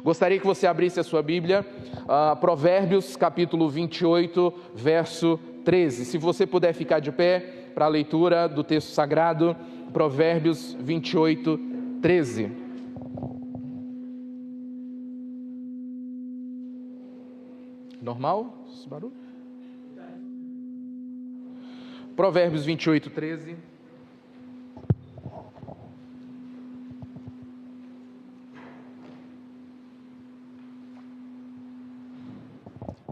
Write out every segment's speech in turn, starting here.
Gostaria que você abrisse a sua Bíblia, Provérbios capítulo 28, verso 13. Se você puder ficar de pé para a leitura do texto sagrado, Provérbios 28, 13. Normal esse barulho? Provérbios 28, 13.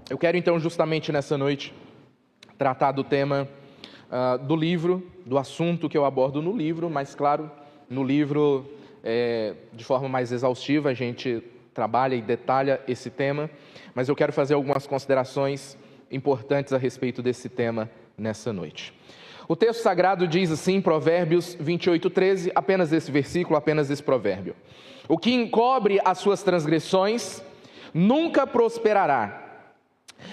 Eu quero então justamente nessa noite tratar do tema do livro, do assunto que eu abordo no livro, mas claro, no livro de forma mais exaustiva a gente trabalha e detalha esse tema, mas eu quero fazer algumas considerações importantes a respeito desse tema nessa noite. O texto sagrado diz assim, Provérbios 28, 13, apenas esse versículo, apenas esse provérbio: o que encobre as suas transgressões nunca prosperará,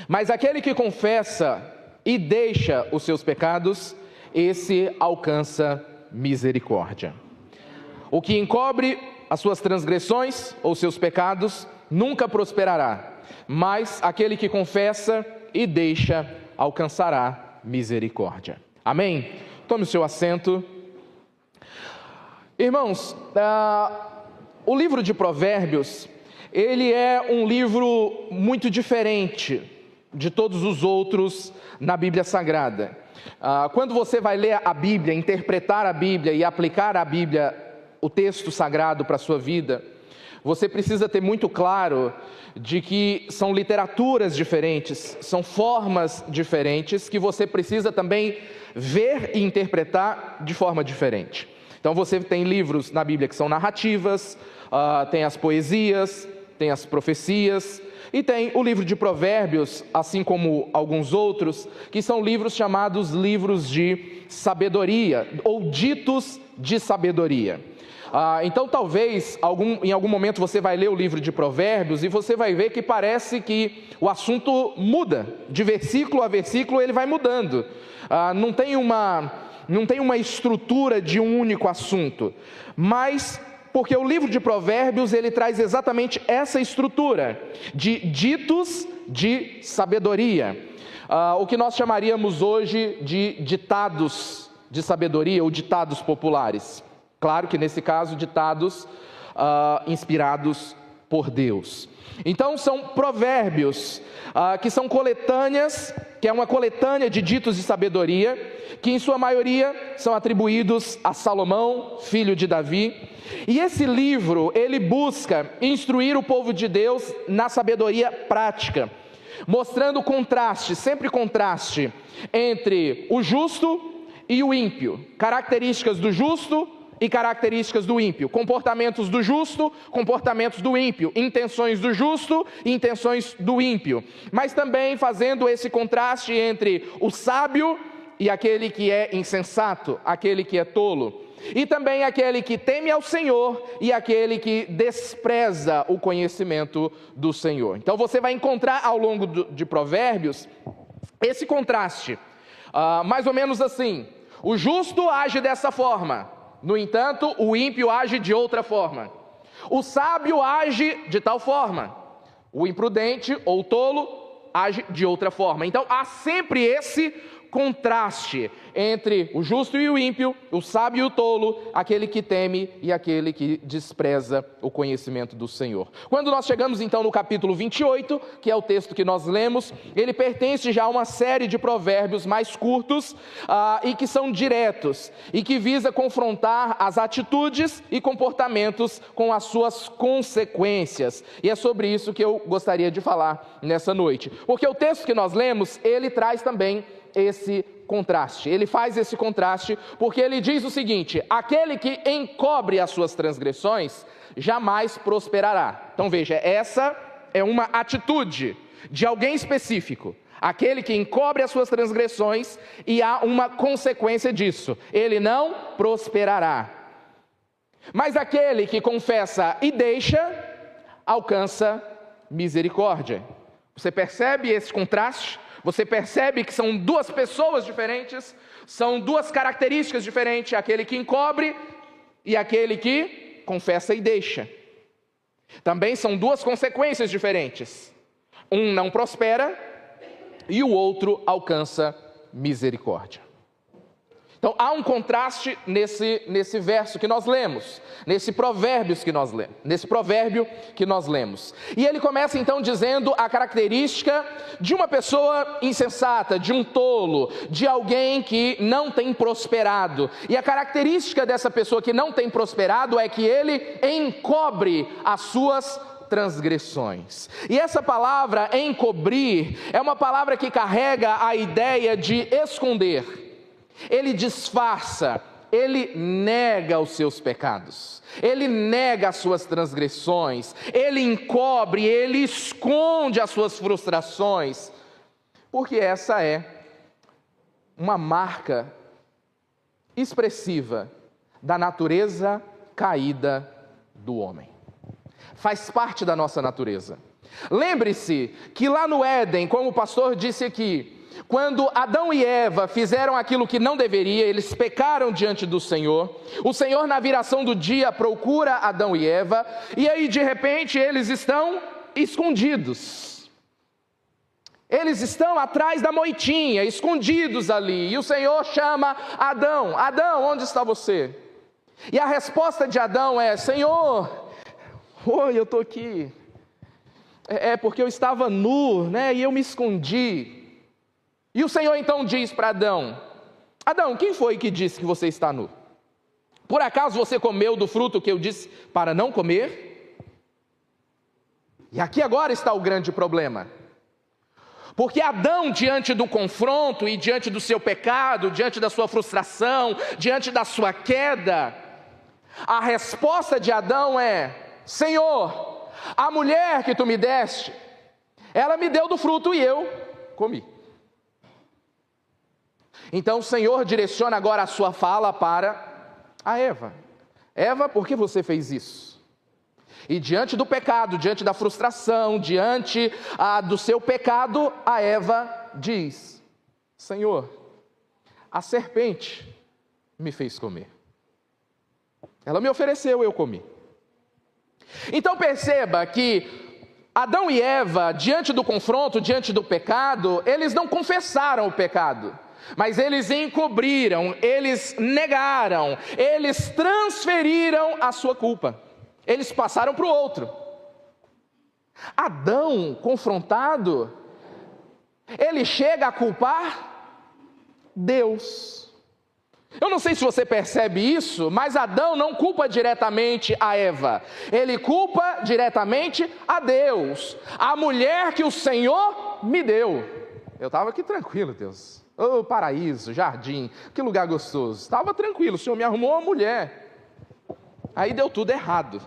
mas aquele que confessa e deixa os seus pecados, esse alcança misericórdia. O que encobre as suas transgressões ou seus pecados nunca prosperará, mas aquele que confessa e deixa alcançará misericórdia. Amém? Tome o seu assento. Irmãos, o livro de Provérbios, ele é um livro muito diferente de todos os outros na Bíblia Sagrada. Quando você vai ler a Bíblia, interpretar a Bíblia e aplicar a Bíblia, o texto sagrado para a sua vida, você precisa ter muito claro de que são literaturas diferentes, são formas diferentes que você precisa também ver e interpretar de forma diferente. Então você tem livros na Bíblia que são narrativas, tem as poesias, tem as profecias, e tem o livro de Provérbios, assim como alguns outros, que são livros chamados livros de sabedoria, ou ditos de sabedoria. Então talvez em algum momento você vai ler o livro de Provérbios e você vai ver que parece que o assunto muda, de versículo a versículo ele vai mudando. Não tem uma estrutura de um único assunto, mas porque o livro de Provérbios, ele traz exatamente essa estrutura de ditos de sabedoria. O que nós chamaríamos hoje de ditados de sabedoria ou ditados populares. Claro que nesse caso, ditados inspirados por Deus. Então são provérbios que são coletâneas, que é uma coletânea de ditos de sabedoria, que em sua maioria são atribuídos a Salomão, filho de Davi. E esse livro, ele busca instruir o povo de Deus na sabedoria prática, mostrando contraste, sempre contraste, entre o justo e o ímpio, características do justo e características do ímpio, comportamentos do justo, comportamentos do ímpio, intenções do justo e intenções do ímpio, mas também fazendo esse contraste entre o sábio e aquele que é insensato, aquele que é tolo, e também aquele que teme ao Senhor e aquele que despreza o conhecimento do Senhor. Então você vai encontrar ao longo de Provérbios esse contraste, mais ou menos assim: o justo age dessa forma, no entanto, o ímpio age de outra forma. O sábio age de tal forma, o imprudente ou tolo age de outra forma. Então há sempre esse contraste entre o justo e o ímpio, o sábio e o tolo, aquele que teme e aquele que despreza o conhecimento do Senhor. Quando nós chegamos então no capítulo 28, que é o texto que nós lemos, ele pertence já a uma série de provérbios mais curtos e que são diretos, e que visa confrontar as atitudes e comportamentos com as suas consequências. E é sobre isso que eu gostaria de falar nessa noite, porque o texto que nós lemos, ele traz também esse contraste, ele faz esse contraste, porque ele diz o seguinte: aquele que encobre as suas transgressões jamais prosperará. Então veja, essa é uma atitude de alguém específico, aquele que encobre as suas transgressões, e há uma consequência disso, ele não prosperará. Mas aquele que confessa e deixa, alcança misericórdia. Você percebe esse contraste? Você percebe que são duas pessoas diferentes, são duas características diferentes, aquele que encobre e aquele que confessa e deixa. Também são duas consequências diferentes. Um não prospera e o outro alcança misericórdia. Então, há um contraste nesse verso que nós lemos, nesse provérbio que nós lemos. E ele começa então dizendo a característica de uma pessoa insensata, de um tolo, de alguém que não tem prosperado. E a característica dessa pessoa que não tem prosperado é que ele encobre as suas transgressões. E essa palavra encobrir é uma palavra que carrega a ideia de esconder. Ele disfarça, ele nega os seus pecados, ele nega as suas transgressões, ele encobre, ele esconde as suas frustrações, porque essa é uma marca expressiva da natureza caída do homem. Faz parte da nossa natureza. Lembre-se que lá no Éden, como o pastor disse aqui, quando Adão e Eva fizeram aquilo que não deveria, eles pecaram diante do Senhor. O Senhor, na viração do dia, procura Adão e Eva, e aí de repente eles estão escondidos. Eles estão atrás da moitinha, escondidos ali, e o Senhor chama Adão: Adão, onde está você? E a resposta de Adão é: Senhor, oi, eu estou aqui. É porque eu estava nu, né, e eu me escondi. E o Senhor então diz para Adão: Adão, quem foi que disse que você está nu? Por acaso você comeu do fruto que eu disse para não comer? E aqui agora está o grande problema. Porque Adão, diante do confronto e diante do seu pecado, diante da sua frustração, diante da sua queda, a resposta de Adão é: Senhor, a mulher que tu me deste, ela me deu do fruto e eu comi. Então o Senhor direciona agora a sua fala para a Eva: Eva, por que você fez isso? E diante do pecado, diante da frustração, diante do seu pecado, a Eva diz: Senhor, a serpente me fez comer. Ela me ofereceu, eu comi. Então perceba que Adão e Eva, diante do confronto, diante do pecado, eles não confessaram o pecado, mas eles encobriram, eles negaram, eles transferiram a sua culpa, eles passaram para o outro. Adão, confrontado, ele chega a culpar Deus. Eu não sei se você percebe isso, mas Adão não culpa diretamente a Eva, ele culpa diretamente a Deus, a mulher que o Senhor me deu. Eu estava aqui tranquilo, Deus. Oh, paraíso, jardim, que lugar gostoso. Estava tranquilo, o Senhor me arrumou uma mulher. Aí deu tudo errado.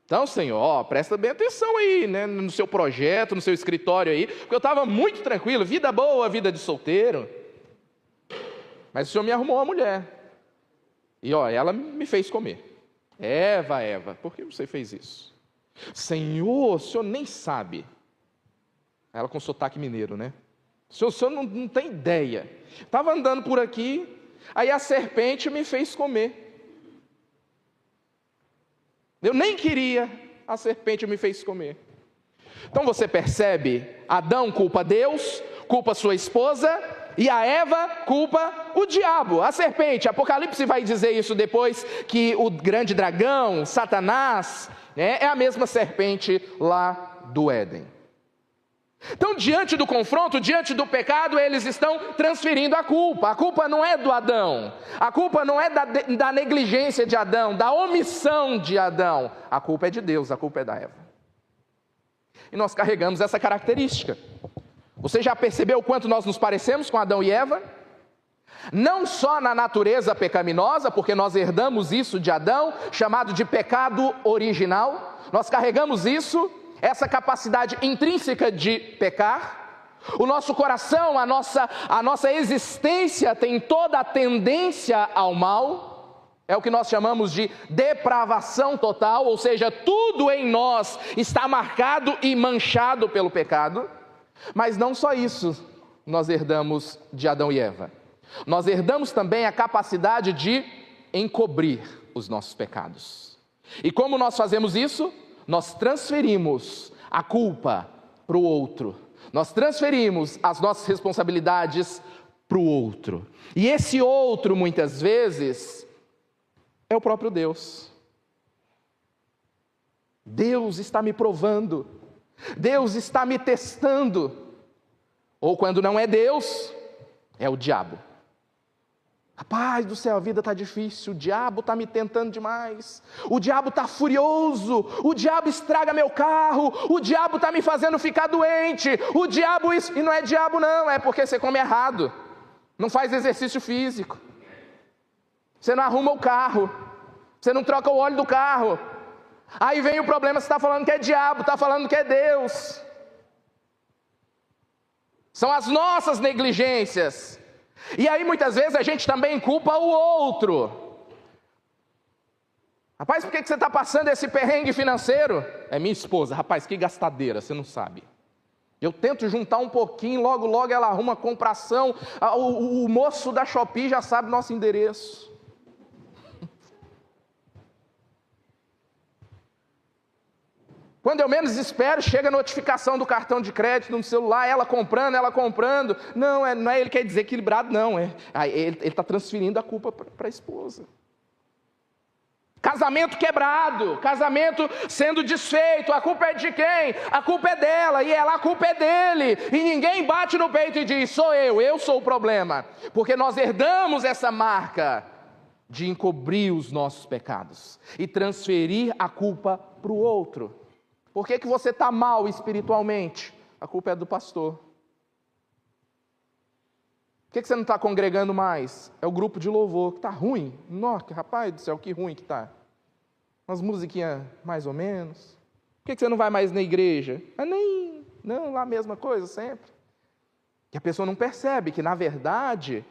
Então, Senhor, presta bem atenção aí, né, no seu projeto, no seu escritório aí, porque eu estava muito tranquilo, vida boa, vida de solteiro. Mas o Senhor me arrumou uma mulher. E ela me fez comer. Eva, por que você fez isso? Senhor, o Senhor nem sabe. Ela com sotaque mineiro, né? O senhor não tem ideia. Estava andando por aqui, aí a serpente me fez comer. Eu nem queria, a serpente me fez comer. Então você percebe, Adão culpa Deus, culpa sua esposa, e a Eva culpa o diabo, a serpente. Apocalipse vai dizer isso depois, que o grande dragão, Satanás, é a mesma serpente lá do Éden. Então, diante do confronto, diante do pecado, eles estão transferindo a culpa. A culpa não é do Adão, a culpa não é da negligência de Adão, da omissão de Adão. A culpa é de Deus, a culpa é da Eva. E nós carregamos essa característica. Você já percebeu o quanto nós nos parecemos com Adão e Eva? Não só na natureza pecaminosa, porque nós herdamos isso de Adão, chamado de pecado original. Nós carregamos isso, essa capacidade intrínseca de pecar. O nosso coração, a nossa existência tem toda a tendência ao mal. É o que nós chamamos de depravação total, ou seja, tudo em nós está marcado e manchado pelo pecado. Mas não só isso nós herdamos de Adão e Eva. Nós herdamos também a capacidade de encobrir os nossos pecados. E como nós fazemos isso? Nós transferimos a culpa para o outro. Nós transferimos as nossas responsabilidades para o outro. E esse outro, muitas vezes, é o próprio Deus. Deus está me provando. Deus está me testando. Ou quando não é Deus, é o diabo. Rapaz do céu, a vida está difícil, o diabo está me tentando demais, o diabo está furioso, o diabo estraga meu carro, o diabo está me fazendo ficar doente, o diabo isso... E não é diabo não, é porque você come errado, não faz exercício físico, você não arruma o carro, você não troca o óleo do carro, aí vem o problema, você está falando que é diabo, está falando que é Deus. São as nossas negligências. E aí muitas vezes a gente também culpa o outro. Rapaz, por que você está passando esse perrengue financeiro? É minha esposa. Rapaz, que gastadeira, você não sabe. Eu tento juntar um pouquinho, logo logo ela arruma compração. O moço da Shopee já sabe nosso endereço. Quando eu menos espero, chega a notificação do cartão de crédito no celular, ela comprando. Não é ele quer dizer equilibrado, não. Ele está transferindo a culpa para a esposa. Casamento quebrado, casamento sendo desfeito, a culpa é de quem? A culpa é dela, e ela, a culpa é dele. E ninguém bate no peito e diz, eu sou o problema. Porque nós herdamos essa marca de encobrir os nossos pecados e transferir a culpa para o outro. Por que você está mal espiritualmente? A culpa é do pastor. Por que você não está congregando mais? É o grupo de louvor, que está ruim. Nossa, rapaz do céu, que ruim que está. Umas musiquinhas mais ou menos. Por que você não vai mais na igreja? Não, lá a mesma coisa sempre. Que a pessoa não percebe que, na verdade,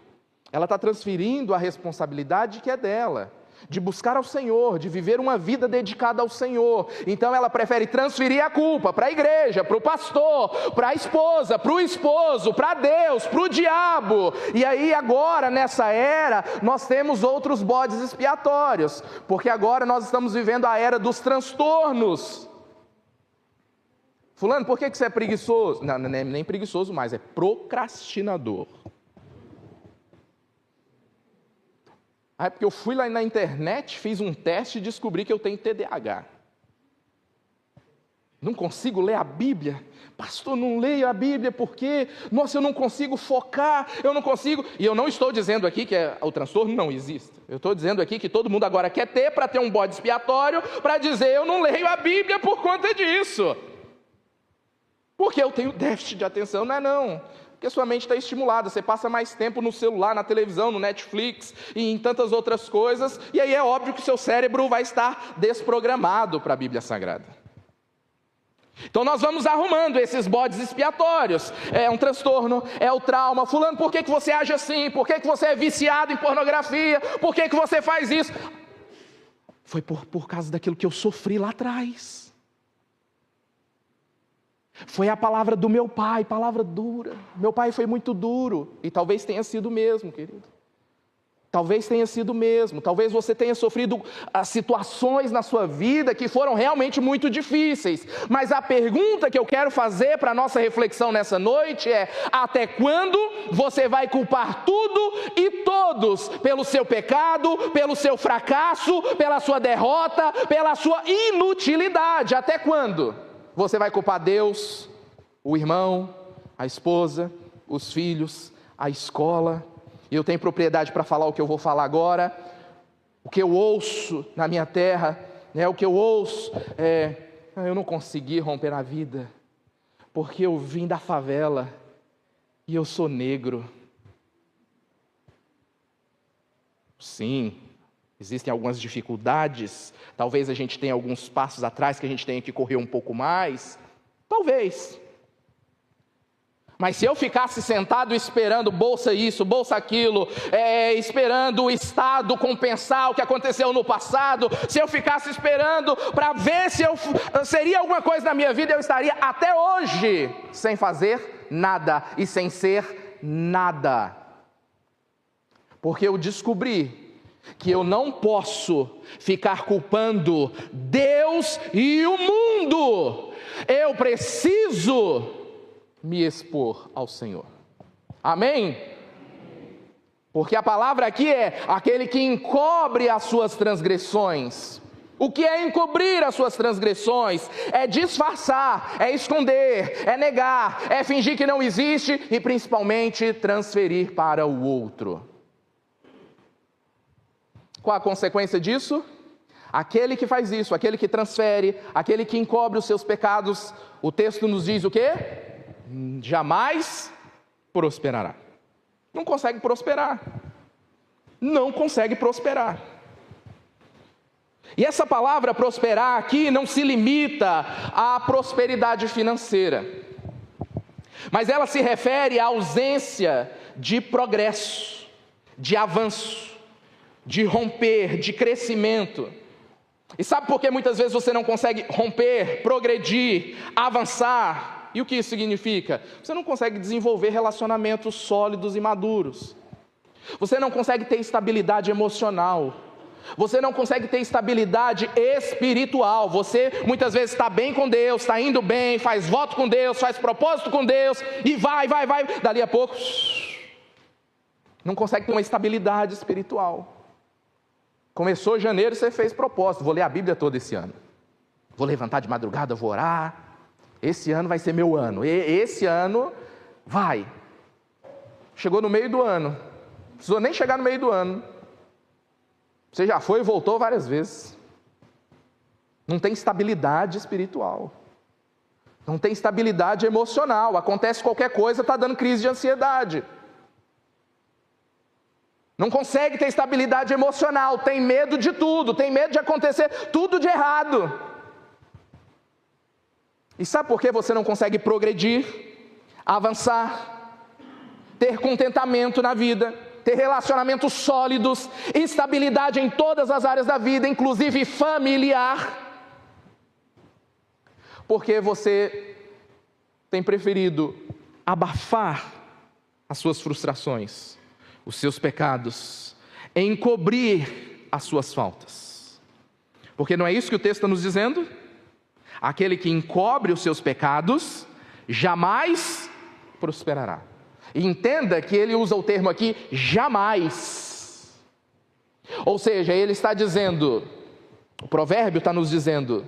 ela está transferindo a responsabilidade que é dela. De buscar ao Senhor, de viver uma vida dedicada ao Senhor. Então ela prefere transferir a culpa para a igreja, para o pastor, para a esposa, para o esposo, para Deus, para o diabo. E aí agora, nessa era, nós temos outros bodes expiatórios, porque agora nós estamos vivendo a era dos transtornos. Fulano, por que você é preguiçoso? Não é nem preguiçoso mais, é procrastinador. É porque eu fui lá na internet, fiz um teste e descobri que eu tenho TDAH. Não consigo ler a Bíblia. Pastor, não leio a Bíblia porque, nossa, eu não consigo focar, eu não consigo... E eu não estou dizendo aqui que o transtorno não existe. Eu estou dizendo aqui que todo mundo agora quer ter para ter um bode expiatório, para dizer, eu não leio a Bíblia por conta disso. Porque eu tenho déficit de atenção, não. Porque sua mente está estimulada, você passa mais tempo no celular, na televisão, no Netflix e em tantas outras coisas, e aí é óbvio que o seu cérebro vai estar desprogramado para a Bíblia Sagrada. Então nós vamos arrumando esses bodes expiatórios. É um transtorno, é o trauma. Fulano, por que você age assim? Por que você é viciado em pornografia? Por que você faz isso? Foi por causa daquilo que eu sofri lá atrás. Foi a palavra do meu pai, palavra dura. Meu pai foi muito duro. E talvez tenha sido mesmo, querido. Talvez tenha sido mesmo. Talvez você tenha sofrido situações na sua vida que foram realmente muito difíceis. Mas a pergunta que eu quero fazer para a nossa reflexão nessa noite é: até quando você vai culpar tudo e todos pelo seu pecado, pelo seu fracasso, pela sua derrota, pela sua inutilidade? Até quando você vai culpar Deus, o irmão, a esposa, os filhos, a escola? E eu tenho propriedade para falar o que eu vou falar agora. O que eu ouço na minha terra, o que eu ouço eu não consegui romper na vida, porque eu vim da favela e eu sou negro. Sim, existem algumas dificuldades, talvez a gente tenha alguns passos atrás que a gente tenha que correr um pouco mais, talvez. Mas se eu ficasse sentado esperando bolsa isso, bolsa aquilo, esperando o Estado compensar o que aconteceu no passado, se eu ficasse esperando para ver se seria alguma coisa na minha vida, eu estaria até hoje sem fazer nada e sem ser nada. Porque eu descobri que eu não posso ficar culpando Deus e o mundo. Eu preciso me expor ao Senhor. Amém? Porque a palavra aqui é aquele que encobre as suas transgressões. O que é encobrir as suas transgressões? É disfarçar, é esconder, é negar, é fingir que não existe e principalmente transferir para o outro. Qual a consequência disso? Aquele que faz isso, aquele que transfere, aquele que encobre os seus pecados, o texto nos diz o quê? Jamais prosperará. Não consegue prosperar. Não consegue prosperar. E essa palavra prosperar aqui não se limita à prosperidade financeira, mas ela se refere à ausência de progresso, de avanço, de romper, de crescimento. E sabe por que muitas vezes você não consegue romper, progredir, avançar? E o que isso significa? Você não consegue desenvolver relacionamentos sólidos e maduros. Você não consegue ter estabilidade emocional. Você não consegue ter estabilidade espiritual. Você muitas vezes está bem com Deus, está indo bem, faz voto com Deus, faz propósito com Deus, e vai. Dali a pouco, não consegue ter uma estabilidade espiritual. Começou janeiro, você fez propósito, vou ler a Bíblia toda esse ano. Vou levantar de madrugada, vou orar. Esse ano vai ser meu ano. Esse ano vai. Chegou no meio do ano. Não precisou nem chegar no meio do ano. Você já foi e voltou várias vezes. Não tem estabilidade espiritual. Não tem estabilidade emocional. Acontece qualquer coisa, está dando crise de ansiedade. Não consegue ter estabilidade emocional. Tem medo de tudo. Tem medo de acontecer tudo de errado. E sabe por que você não consegue progredir, avançar, ter contentamento na vida, ter relacionamentos sólidos, estabilidade em todas as áreas da vida, inclusive familiar? Porque você tem preferido abafar as suas frustrações, os seus pecados, encobrir as suas faltas. Porque não é isso que o texto está nos dizendo? Aquele que encobre os seus pecados jamais prosperará. E entenda que ele usa o termo aqui, jamais. Ou seja, ele está dizendo, o provérbio está nos dizendo,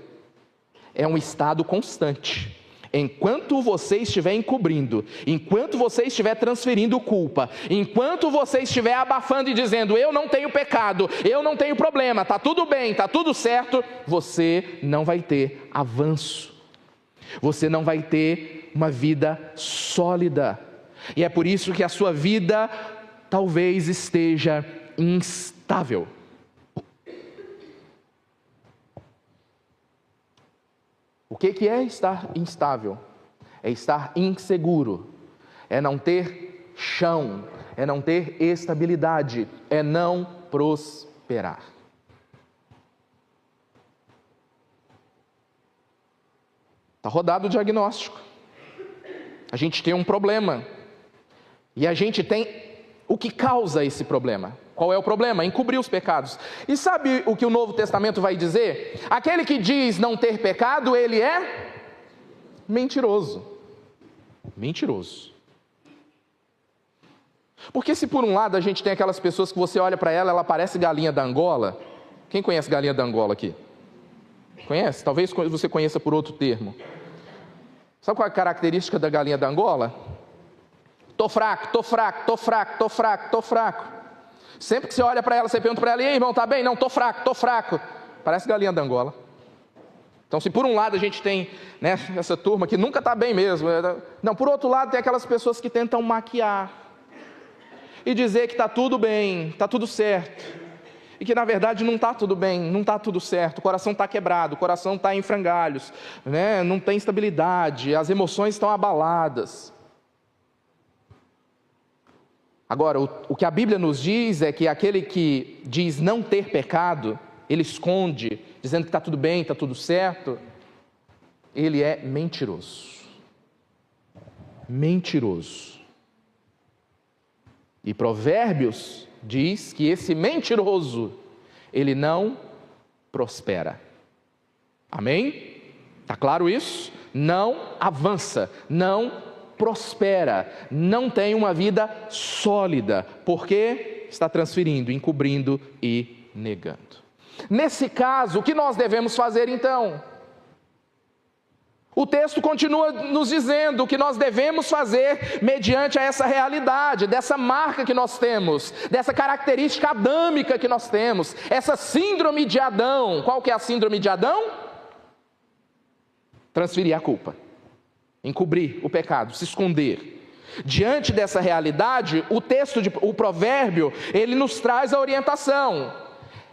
é um estado constante. Enquanto você estiver encobrindo, enquanto você estiver transferindo culpa, enquanto você estiver abafando e dizendo, eu não tenho pecado, eu não tenho problema, está tudo bem, está tudo certo, você não vai ter avanço. Você não vai ter uma vida sólida. E é por isso que a sua vida talvez esteja instável. O que é estar instável? É estar inseguro, é não ter chão, é não ter estabilidade, é não prosperar. Está rodado o diagnóstico. A gente tem um problema. E a gente tem o que causa esse problema. Qual é o problema? Encobrir os pecados. E sabe o que o Novo Testamento vai dizer? Aquele que diz não ter pecado, ele é mentiroso. Mentiroso. Porque se por um lado a gente tem aquelas pessoas que você olha para ela, ela parece galinha da Angola. Quem conhece galinha da Angola aqui? Conhece? Talvez você conheça por outro termo. Sabe qual é a característica da galinha da Angola? Tô fraco. Sempre que você olha para ela, você pergunta para ela, e aí, irmão, tá bem? Não, tô fraco. Parece galinha da Angola. Então, se por um lado a gente tem, né, essa turma que nunca está bem mesmo, não, por outro lado tem aquelas pessoas que tentam maquiar e dizer que está tudo bem, está tudo certo, e que na verdade não está tudo bem, não está tudo certo, o coração está quebrado, o coração está em frangalhos, né, não tem estabilidade, as emoções estão abaladas. Agora, o que a Bíblia nos diz é que aquele que diz não ter pecado, ele esconde, dizendo que está tudo bem, está tudo certo, ele é mentiroso. Mentiroso. E Provérbios diz que esse mentiroso, ele não prospera. Amém? Está claro isso? Não avança, não prospera, não tem uma vida sólida, porque está transferindo, encobrindo e negando. Nesse caso, o que nós devemos fazer então? O texto continua nos dizendo o que nós devemos fazer mediante a essa realidade, dessa marca que nós temos, dessa característica adâmica que nós temos, essa síndrome de Adão. Qual que é a síndrome de Adão? Transferir a culpa, encobrir o pecado, se esconder. Diante dessa realidade, o provérbio, ele nos traz a orientação.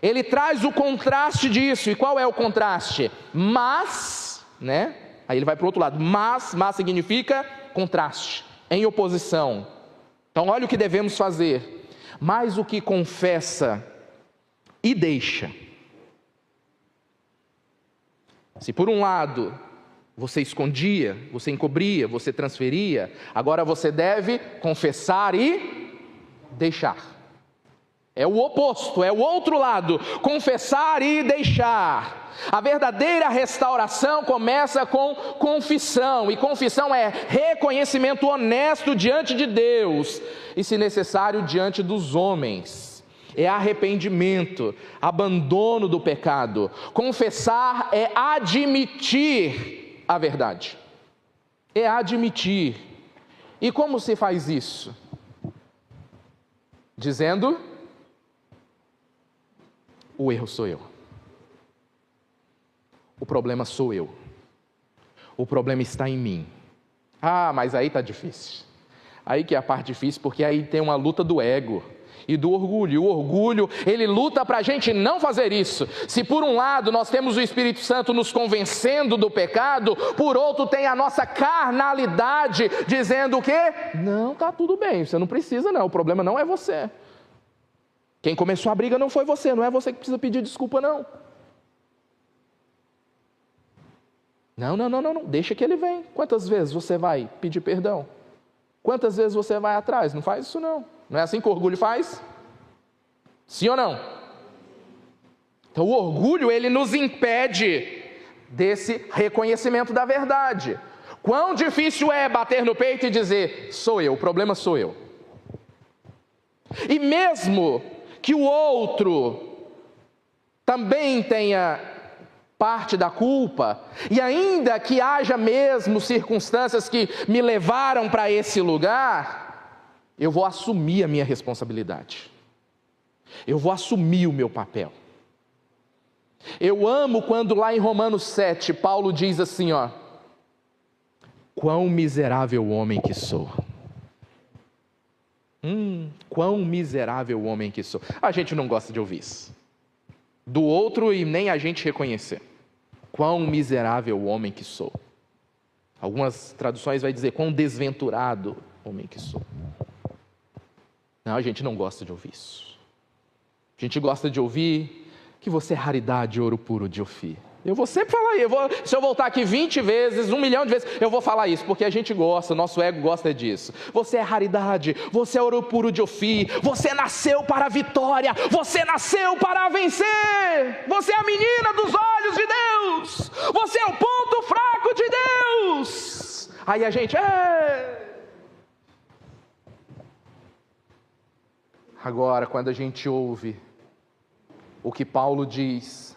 Ele traz o contraste disso. E qual é o contraste? Mas, né? Aí ele vai para o outro lado. Mas significa contraste, em oposição. Então olha o que devemos fazer. Mas o que confessa e deixa. Se por um lado você escondia, você encobria, você transferia, agora você deve confessar e deixar. É o oposto, é o outro lado, confessar e deixar. A verdadeira restauração começa com confissão, e confissão é reconhecimento honesto diante de Deus, e se necessário diante dos homens. É arrependimento, abandono do pecado. Confessar é admitir a verdade. É admitir. E como se faz isso? Dizendo: o erro sou eu. O problema sou eu. O problema está em mim. Ah, mas aí está difícil. Aí que é a parte difícil, porque aí tem uma luta do ego e do orgulho. E o orgulho, ele luta para a gente não fazer isso. Se por um lado nós temos o Espírito Santo nos convencendo do pecado, por outro tem a nossa carnalidade dizendo o quê? Não, está tudo bem, você não precisa não, o problema não é você. Quem começou a briga não foi você, não é você que precisa pedir desculpa não. Não, deixa que ele vem. Quantas vezes você vai pedir perdão? Quantas vezes você vai atrás? Não faz isso não. Não é assim que o orgulho faz? Sim ou não? Então o orgulho, ele nos impede desse reconhecimento da verdade. Quão difícil é bater no peito e dizer: sou eu, o problema sou eu. E mesmo que o outro também tenha parte da culpa, e ainda que haja mesmo circunstâncias que me levaram para esse lugar, eu vou assumir a minha responsabilidade. Eu vou assumir o meu papel. Eu amo quando lá em Romanos 7, Paulo diz assim, ó: quão miserável homem que sou. Quão miserável homem que sou. A gente não gosta de ouvir isso do outro e nem a gente reconhecer. Quão miserável homem que sou. Algumas traduções vai dizer quão desventurado homem que sou. Não, a gente não gosta de ouvir isso. A gente gosta de ouvir que você é raridade, ouro puro de Ofir. Eu vou sempre falar isso. Se eu voltar aqui 20 vezes, 1 milhão de vezes, eu vou falar isso, porque a gente gosta, nosso ego gosta disso. Você é raridade, você é ouro puro de Ofir, você nasceu para a vitória, você nasceu para vencer, você é a menina dos olhos de Deus, você é o ponto fraco de Deus. Aí a gente, Agora, quando a gente ouve o que Paulo diz: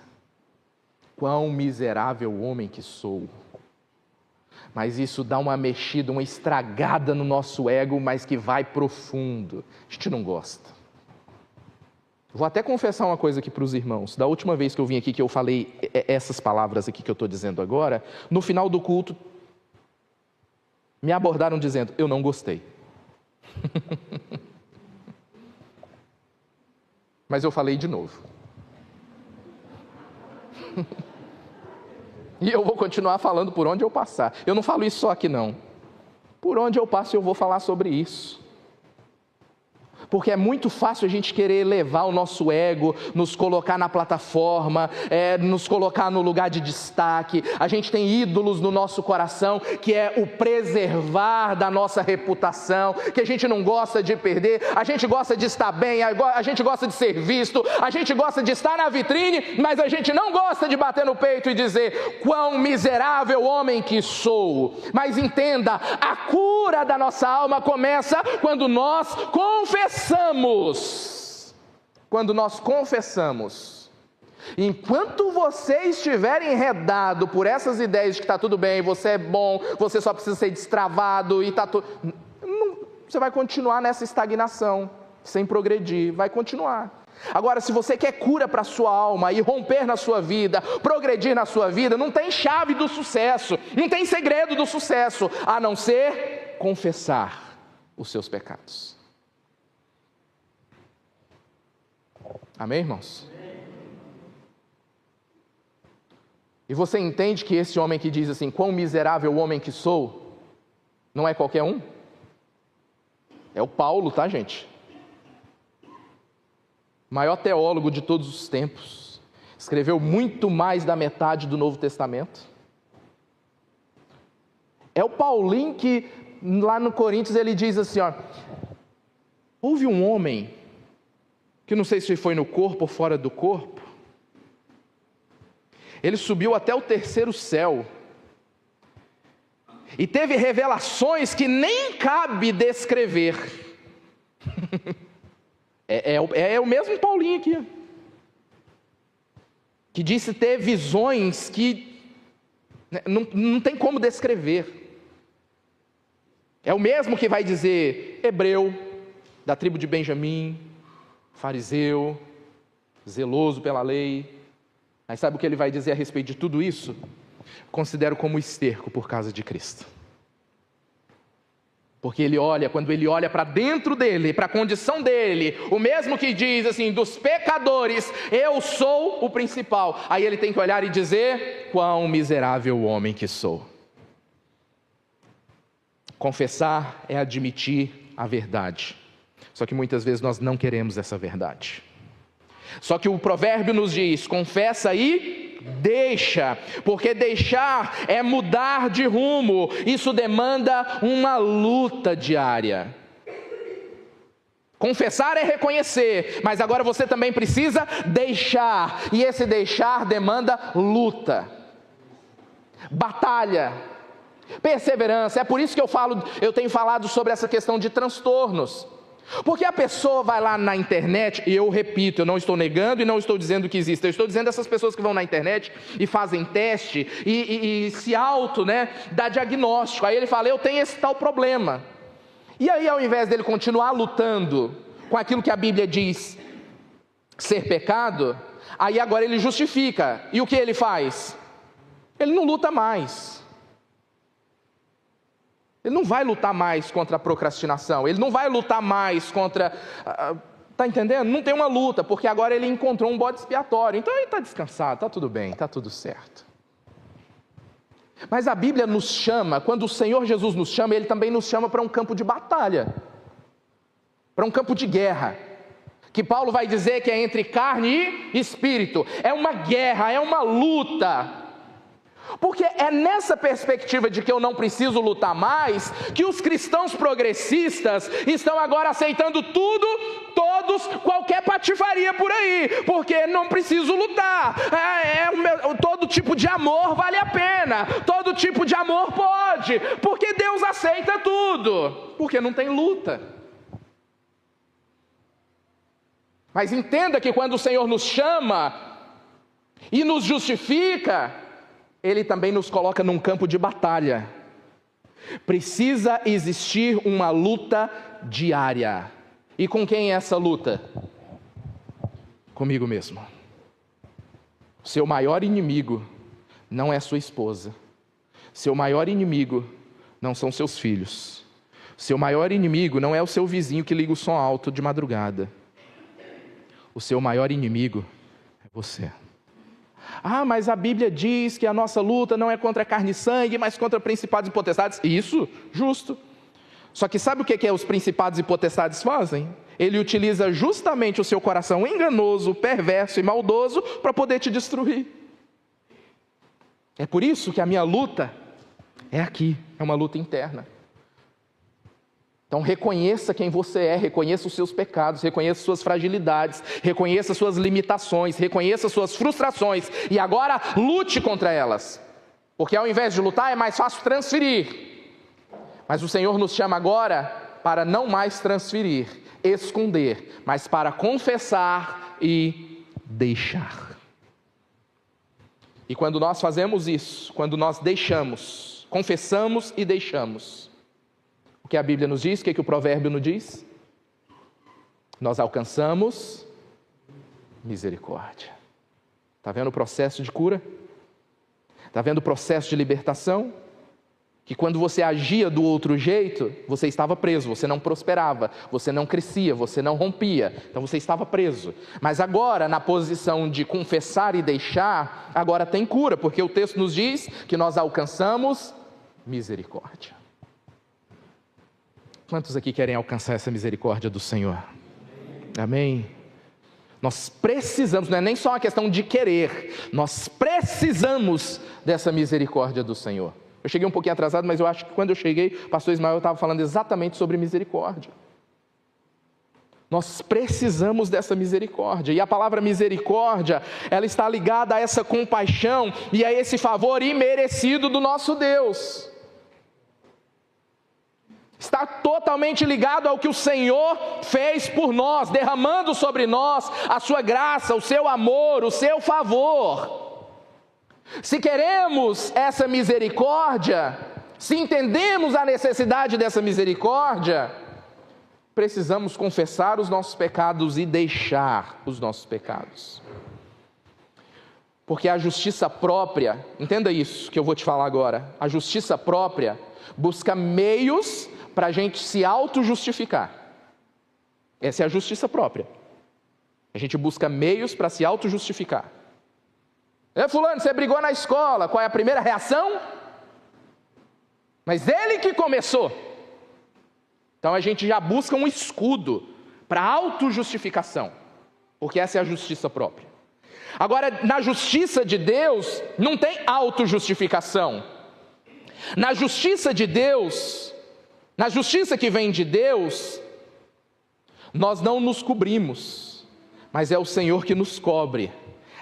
quão miserável homem que sou. Mas isso dá uma mexida, uma estragada no nosso ego, mas que vai profundo. A gente não gosta. Vou até confessar uma coisa aqui para os irmãos. Da última vez que eu vim aqui, que eu falei essas palavras aqui que eu estou dizendo agora, no final do culto, me abordaram dizendo: eu não gostei. Mas eu falei de novo. E eu vou continuar falando por onde eu passar. Eu não falo isso só aqui não. Por onde eu passo eu vou falar sobre isso. Porque é muito fácil a gente querer elevar o nosso ego, nos colocar na plataforma, nos colocar no lugar de destaque. A gente tem ídolos no nosso coração, que é o preservar da nossa reputação, que a gente não gosta de perder, a gente gosta de estar bem, a gente gosta de ser visto, a gente gosta de estar na vitrine, mas a gente não gosta de bater no peito e dizer: quão miserável homem que sou. Mas entenda, a cura da nossa alma começa quando nós confessamos. Quando nós confessamos. Enquanto você estiver enredado por essas ideias de que está tudo bem, você é bom, você só precisa ser destravado e está tudo... Você vai continuar nessa estagnação, sem progredir, vai continuar. Agora, se você quer cura para a sua alma e romper na sua vida, progredir na sua vida, não tem chave do sucesso, não tem segredo do sucesso, a não ser confessar os seus pecados. Amém, irmãos? E você entende que esse homem que diz assim: quão miserável homem que sou, não é qualquer um? É o Paulo, tá, gente? Maior teólogo de todos os tempos, escreveu muito mais da metade do Novo Testamento. É o Paulinho que, lá no Coríntios, ele diz assim, ó: houve um homem, que não sei se foi no corpo ou fora do corpo, ele subiu até o terceiro céu, e teve revelações que nem cabe descrever. É o mesmo Paulinho aqui, que disse ter visões que não tem como descrever. É o mesmo que vai dizer hebreu, da tribo de Benjamim, fariseu, zeloso pela lei. Mas sabe o que ele vai dizer a respeito de tudo isso? Considero como esterco por causa de Cristo. Porque ele olha, quando ele olha para dentro dele, para a condição dele, o mesmo que diz assim, dos pecadores, eu sou o principal. Aí ele tem que olhar e dizer: quão miserável homem que sou. Confessar é admitir a verdade. Só que muitas vezes nós não queremos essa verdade. Só que o provérbio nos diz: confessa e deixa, porque deixar é mudar de rumo, isso demanda uma luta diária. Confessar é reconhecer, mas agora você também precisa deixar, e esse deixar demanda luta, batalha, perseverança. É por isso que eu tenho falado sobre essa questão de transtornos. Porque a pessoa vai lá na internet, e eu repito, eu não estou negando e não estou dizendo que existe, eu estou dizendo essas pessoas que vão na internet e fazem teste e se dá diagnóstico. Aí ele fala: eu tenho esse tal problema. E aí, ao invés dele continuar lutando com aquilo que a Bíblia diz ser pecado, aí agora ele justifica. E o que ele faz? Ele não luta mais. Ele não vai lutar mais contra a procrastinação, ele não vai lutar mais contra... Está entendendo? Não tem uma luta, porque agora ele encontrou um bode expiatório. Então ele está descansado, está tudo bem, está tudo certo. Mas a Bíblia nos chama, quando o Senhor Jesus nos chama, Ele também nos chama para um campo de batalha, para um campo de guerra, que Paulo vai dizer que é entre carne e espírito. É uma guerra, é uma luta. Porque é nessa perspectiva de que eu não preciso lutar mais, que os cristãos progressistas estão agora aceitando tudo, todos, qualquer patifaria por aí, porque não preciso lutar, todo tipo de amor vale a pena, todo tipo de amor pode, porque Deus aceita tudo, porque não tem luta. Mas entenda que quando o Senhor nos chama e nos justifica, Ele também nos coloca num campo de batalha. Precisa existir uma luta diária. E com quem é essa luta? Comigo mesmo. Seu maior inimigo não é sua esposa. Seu maior inimigo não são seus filhos. Seu maior inimigo não é o seu vizinho que liga o som alto de madrugada. O seu maior inimigo é você. Ah, mas a Bíblia diz que a nossa luta não é contra carne e sangue, mas contra principados e potestades. Isso, justo. Só que sabe o que os principados e potestades fazem? Ele utiliza justamente o seu coração enganoso, perverso e maldoso para poder te destruir. É por isso que a minha luta é aqui, é uma luta interna. Então reconheça quem você é, reconheça os seus pecados, reconheça suas fragilidades, reconheça suas limitações, reconheça suas frustrações e agora lute contra elas. Porque ao invés de lutar é mais fácil transferir. Mas o Senhor nos chama agora para não mais transferir, esconder, mas para confessar e deixar. E quando nós fazemos isso, quando nós deixamos, confessamos e deixamos, o que a Bíblia nos diz, o que o provérbio nos diz? Nós alcançamos misericórdia. Está vendo o processo de cura? Está vendo o processo de libertação? Que quando você agia do outro jeito, você estava preso, você não prosperava, você não crescia, você não rompia, então você estava preso. Mas agora, na posição de confessar e deixar, agora tem cura, porque o texto nos diz que nós alcançamos misericórdia. Quantos aqui querem alcançar essa misericórdia do Senhor? Amém? Nós precisamos, não é nem só uma questão de querer, nós precisamos dessa misericórdia do Senhor. Eu cheguei um pouquinho atrasado, mas eu acho que quando eu cheguei, o pastor Ismael estava falando exatamente sobre misericórdia. Nós precisamos dessa misericórdia, e a palavra misericórdia, ela está ligada a essa compaixão e a esse favor imerecido do nosso Deus. Está totalmente ligado ao que o Senhor fez por nós, derramando sobre nós a sua graça, o seu amor, o seu favor. Se queremos essa misericórdia, se entendemos a necessidade dessa misericórdia, precisamos confessar os nossos pecados e deixar os nossos pecados. Porque a justiça própria, entenda isso que eu vou te falar agora, a justiça própria busca meios para a gente se auto-justificar. Essa é a justiça própria. A gente busca meios para se auto-justificar. Fulano, você brigou na escola, qual é a primeira reação? Mas ele que começou. Então a gente já busca um escudo para auto-justificação, porque essa é a justiça própria. Agora, na justiça de Deus, não tem auto-justificação. Na justiça de Deus, na justiça que vem de Deus, nós não nos cobrimos, mas é o Senhor que nos cobre.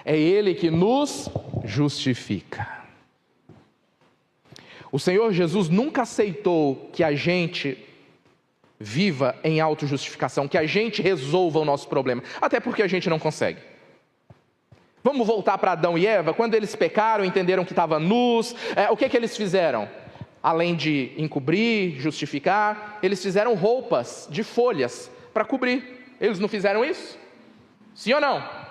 É Ele que nos justifica. O Senhor Jesus nunca aceitou que a gente viva em autojustificação, que a gente resolva o nosso problema, até porque a gente não consegue. Vamos voltar para Adão e Eva, quando eles pecaram, entenderam que estavam nus, o que eles fizeram? Além de encobrir, justificar, eles fizeram roupas de folhas para cobrir. Eles não fizeram isso? Sim ou não?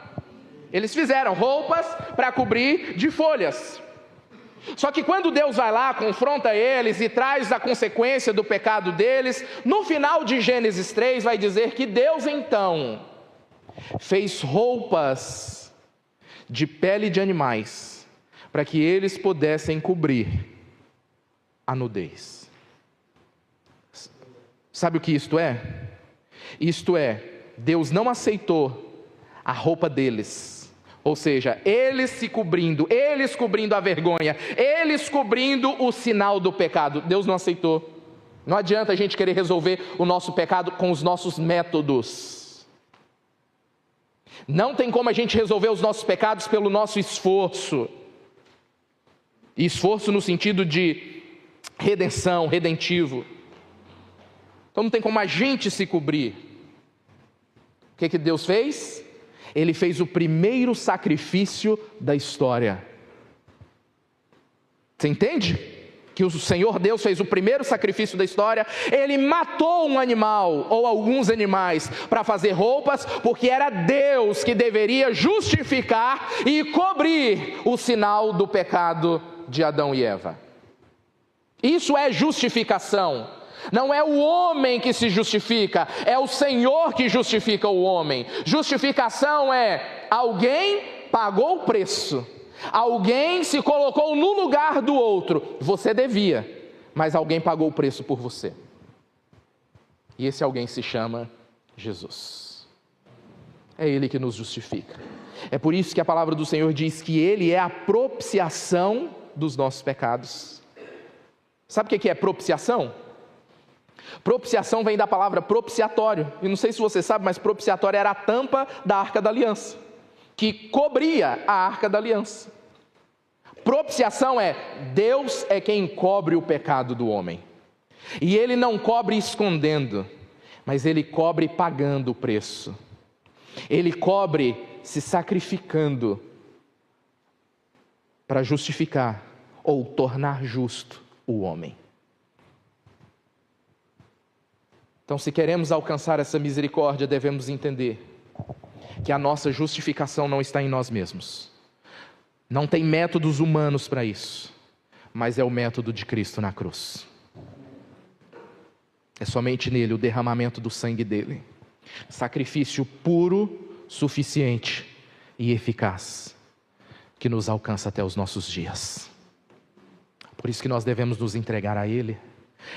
Eles fizeram roupas para cobrir de folhas. Só que quando Deus vai lá, confronta eles e traz a consequência do pecado deles, no final de Gênesis 3 vai dizer que Deus então fez roupas de pele de animais para que eles pudessem cobrir a nudez. Sabe o que isto é? Isto é, Deus não aceitou a roupa deles. Ou seja, eles se cobrindo, eles cobrindo a vergonha, eles cobrindo o sinal do pecado. Deus não aceitou. Não adianta a gente querer resolver o nosso pecado com os nossos métodos. Não tem como a gente resolver os nossos pecados pelo nosso esforço. Esforço no sentido de redenção, redentivo. Então não tem como a gente se cobrir. O que Deus fez? Ele fez o primeiro sacrifício da história. Você entende? Que o Senhor Deus fez o primeiro sacrifício da história. Ele matou um animal ou alguns animais para fazer roupas, porque era Deus que deveria justificar e cobrir o sinal do pecado de Adão e Eva. Isso é justificação. Não é o homem que se justifica, é o Senhor que justifica o homem. Justificação é alguém pagou o preço, alguém se colocou no lugar do outro. Você devia, mas alguém pagou o preço por você. E esse alguém se chama Jesus. É Ele que nos justifica. É por isso que a palavra do Senhor diz que Ele é a propiciação dos nossos pecados. Sabe o que é propiciação? Propiciação vem da palavra propiciatório. E não sei se você sabe, mas propiciatório era a tampa da Arca da Aliança, que cobria a Arca da Aliança. Propiciação é Deus é quem cobre o pecado do homem. E Ele não cobre escondendo, mas Ele cobre pagando o preço. Ele cobre se sacrificando para justificar ou tornar justo o homem. Então, se queremos alcançar essa misericórdia, devemos entender que a nossa justificação não está em nós mesmos. Não tem métodos humanos para isso, mas é o método de Cristo na cruz. É somente nele o derramamento do sangue dele. Sacrifício puro, suficiente e eficaz, que nos alcança até os nossos dias. Por isso que nós devemos nos entregar a Ele.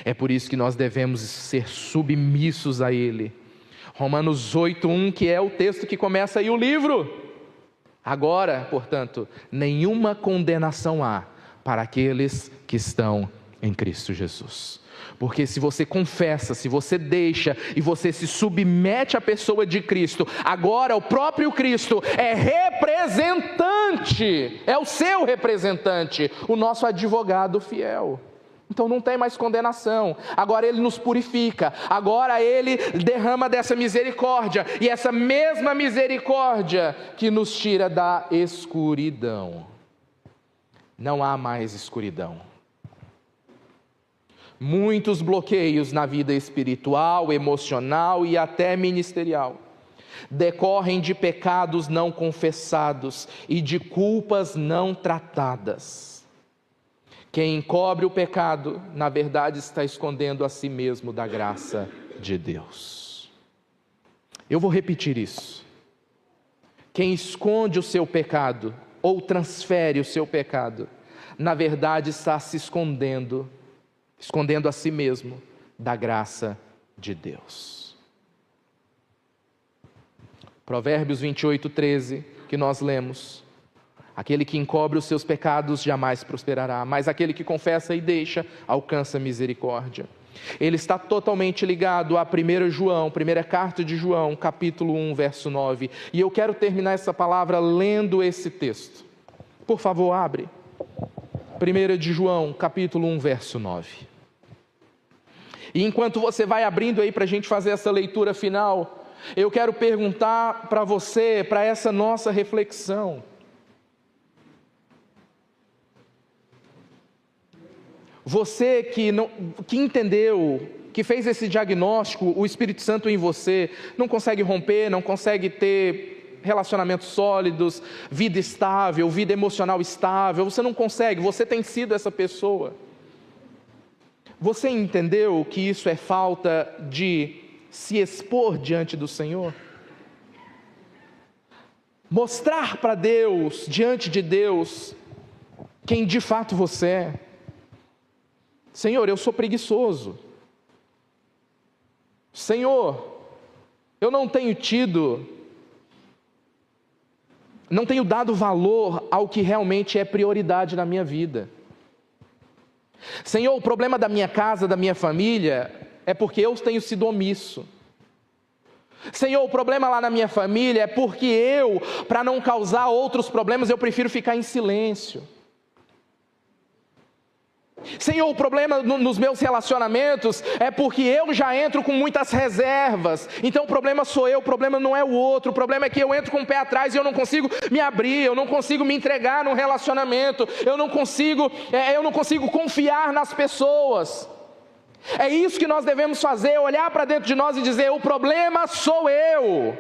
É por isso que nós devemos ser submissos a Ele. Romanos 8:1, que é o texto que começa aí o livro. Agora, portanto, nenhuma condenação há para aqueles que estão em Cristo Jesus. Porque se você confessa, se você deixa e você se submete à pessoa de Cristo, agora o próprio Cristo é representante, é o seu representante, o nosso advogado fiel. Então não tem mais condenação, agora Ele nos purifica, agora Ele derrama dessa misericórdia, e essa mesma misericórdia que nos tira da escuridão. Não há mais escuridão. Muitos bloqueios na vida espiritual, emocional e até ministerial decorrem de pecados não confessados e de culpas não tratadas. Quem encobre o pecado, na verdade, está escondendo a si mesmo da graça de Deus. Eu vou repetir isso. Quem esconde o seu pecado ou transfere o seu pecado, na verdade está se escondendo a si mesmo da graça de Deus. Provérbios 28:13, que nós lemos: aquele que encobre os seus pecados jamais prosperará, mas aquele que confessa e deixa alcança misericórdia. Ele está totalmente ligado a 1 João, primeira carta de João, capítulo 1, verso 9. E eu quero terminar essa palavra lendo esse texto. Por favor, abre. 1 de João, capítulo 1, verso 9. E enquanto você vai abrindo aí para a gente fazer essa leitura final, eu quero perguntar para você, para essa nossa reflexão: você que entendeu, que fez esse diagnóstico, o Espírito Santo em você, não consegue romper, não consegue ter relacionamentos sólidos, vida estável, vida emocional estável, você não consegue, você tem sido essa pessoa. Você entendeu que isso é falta de se expor diante do Senhor? Mostrar para Deus, diante de Deus, quem de fato você é. Senhor, eu sou preguiçoso. Senhor, eu não tenho dado valor ao que realmente é prioridade na minha vida. Senhor, o problema da minha casa, da minha família, é porque eu tenho sido omisso. Senhor, o problema lá na minha família é porque eu, para não causar outros problemas, eu prefiro ficar em silêncio. Senhor, o problema nos meus relacionamentos é porque eu já entro com muitas reservas. Então o problema sou eu, o problema não é o outro. O problema é que eu entro com o pé atrás e eu não consigo me abrir, eu não consigo me entregar num relacionamento, eu não consigo confiar nas pessoas. É isso que nós devemos fazer, olhar para dentro de nós e dizer: o problema sou eu,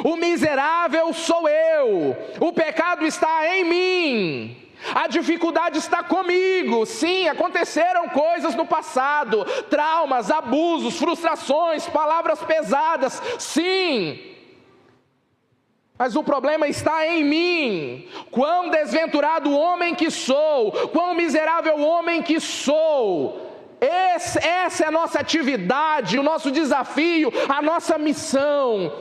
o miserável sou eu, o pecado está em mim. A dificuldade está comigo. Sim, aconteceram coisas no passado, traumas, abusos, frustrações, palavras pesadas, sim, mas o problema está em mim. Quão desventurado homem que sou, quão miserável homem que sou. Essa é a nossa atividade, o nosso desafio, a nossa missão,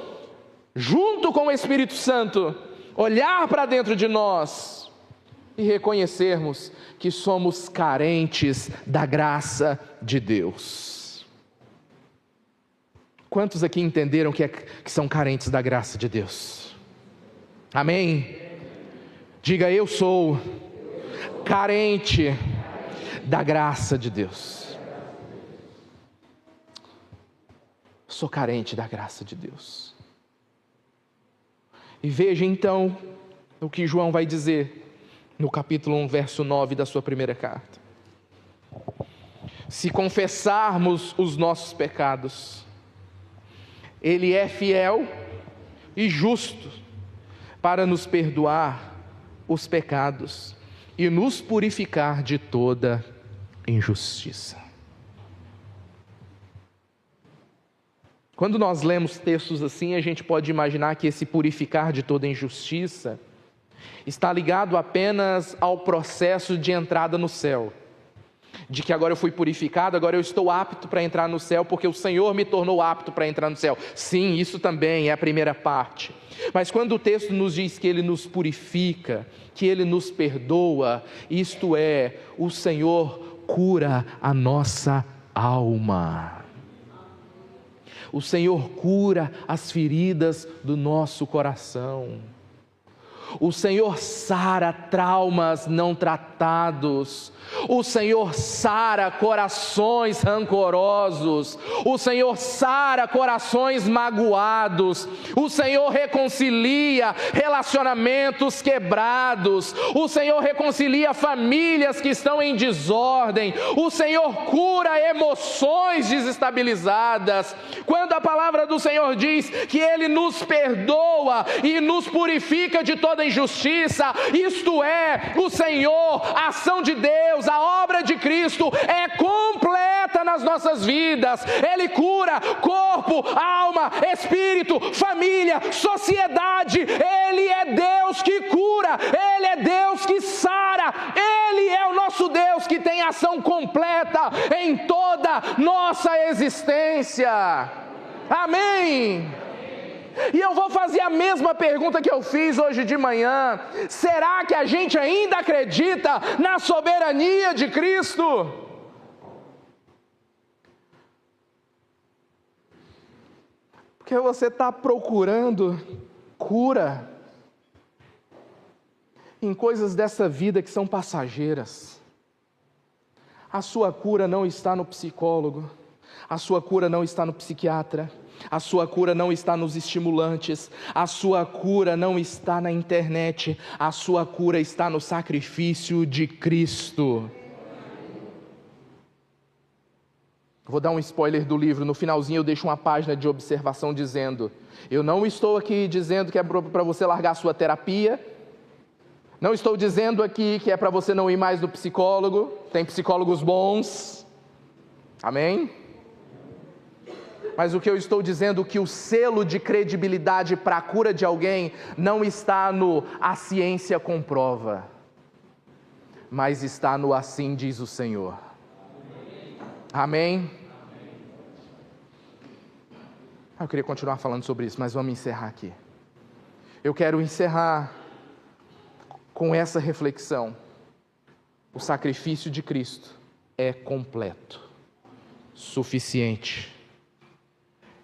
junto com o Espírito Santo, olhar para dentro de nós e reconhecermos que somos carentes da graça de Deus. Quantos aqui entenderam que são carentes da graça de Deus? Amém? Diga: eu sou carente da graça de Deus. Sou carente da graça de Deus. E veja então o que João vai dizer no capítulo 1, verso 9 da sua primeira carta. Se confessarmos os nossos pecados, Ele é fiel e justo para nos perdoar os pecados e nos purificar de toda injustiça. Quando nós lemos textos assim, a gente pode imaginar que esse purificar de toda injustiça está ligado apenas ao processo de entrada no céu. De que agora eu fui purificado, agora eu estou apto para entrar no céu, porque o Senhor me tornou apto para entrar no céu. Sim, isso também é a primeira parte. Mas quando o texto nos diz que Ele nos purifica, que Ele nos perdoa, isto é, o Senhor cura a nossa alma. O Senhor cura as feridas do nosso coração. O Senhor sara traumas não tratados. O Senhor sara corações rancorosos. O Senhor sara corações magoados. O Senhor reconcilia relacionamentos quebrados. O Senhor reconcilia famílias que estão em desordem. O Senhor cura emoções desestabilizadas. Quando a palavra do Senhor diz que Ele nos perdoa e nos purifica de toda injustiça, isto é, o Senhor, a ação de Deus, a obra de Cristo é completa nas nossas vidas. Ele cura corpo, alma, espírito, família, sociedade. Ele é Deus que cura, Ele é Deus que sara, Ele é o nosso Deus que tem ação completa em toda nossa existência. Amém? E eu vou fazer a mesma pergunta que eu fiz hoje de manhã: será que a gente ainda acredita na soberania de Cristo? Porque você está procurando cura em coisas dessa vida que são passageiras. A sua cura não está no psicólogo, a sua cura não está no psiquiatra, a sua cura não está nos estimulantes, a sua cura não está na internet, a sua cura está no sacrifício de Cristo. Vou dar um spoiler do livro, no finalzinho eu deixo uma página de observação dizendo: eu não estou aqui dizendo que é para você largar a sua terapia, não estou dizendo aqui que é para você não ir mais no psicólogo, tem psicólogos bons, amém? Mas o que eu estou dizendo é que o selo de credibilidade para a cura de alguém não está no "a ciência comprova", mas está no "assim diz o Senhor". Amém? Eu queria continuar falando sobre isso, mas vamos encerrar aqui. Eu quero encerrar com essa reflexão: o sacrifício de Cristo é completo, suficiente,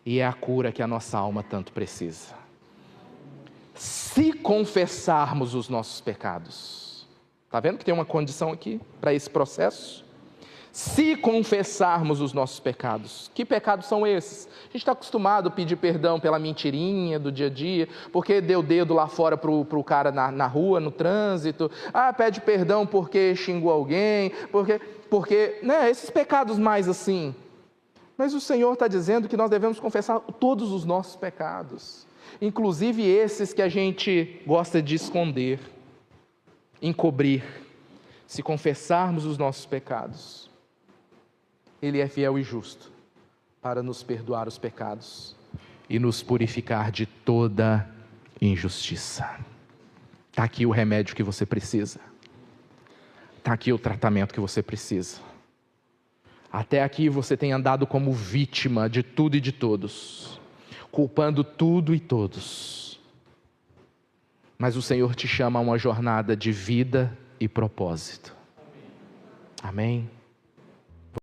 e é a cura que a nossa alma tanto precisa. Se confessarmos os nossos pecados, está vendo que tem uma condição aqui para esse processo? Se confessarmos os nossos pecados. Que pecados são esses? A gente está acostumado a pedir perdão pela mentirinha do dia a dia, porque deu dedo lá fora para o cara na rua, no trânsito. Pede perdão porque xingou alguém, porque né, esses pecados mais assim. Mas o Senhor está dizendo que nós devemos confessar todos os nossos pecados, inclusive esses que a gente gosta de esconder, encobrir. Se confessarmos os nossos pecados, Ele é fiel e justo para nos perdoar os pecados e nos purificar de toda injustiça. Está aqui o remédio que você precisa. Está aqui o tratamento que você precisa. Até aqui você tem andado como vítima de tudo e de todos, culpando tudo e todos. Mas o Senhor te chama a uma jornada de vida e propósito. Amém?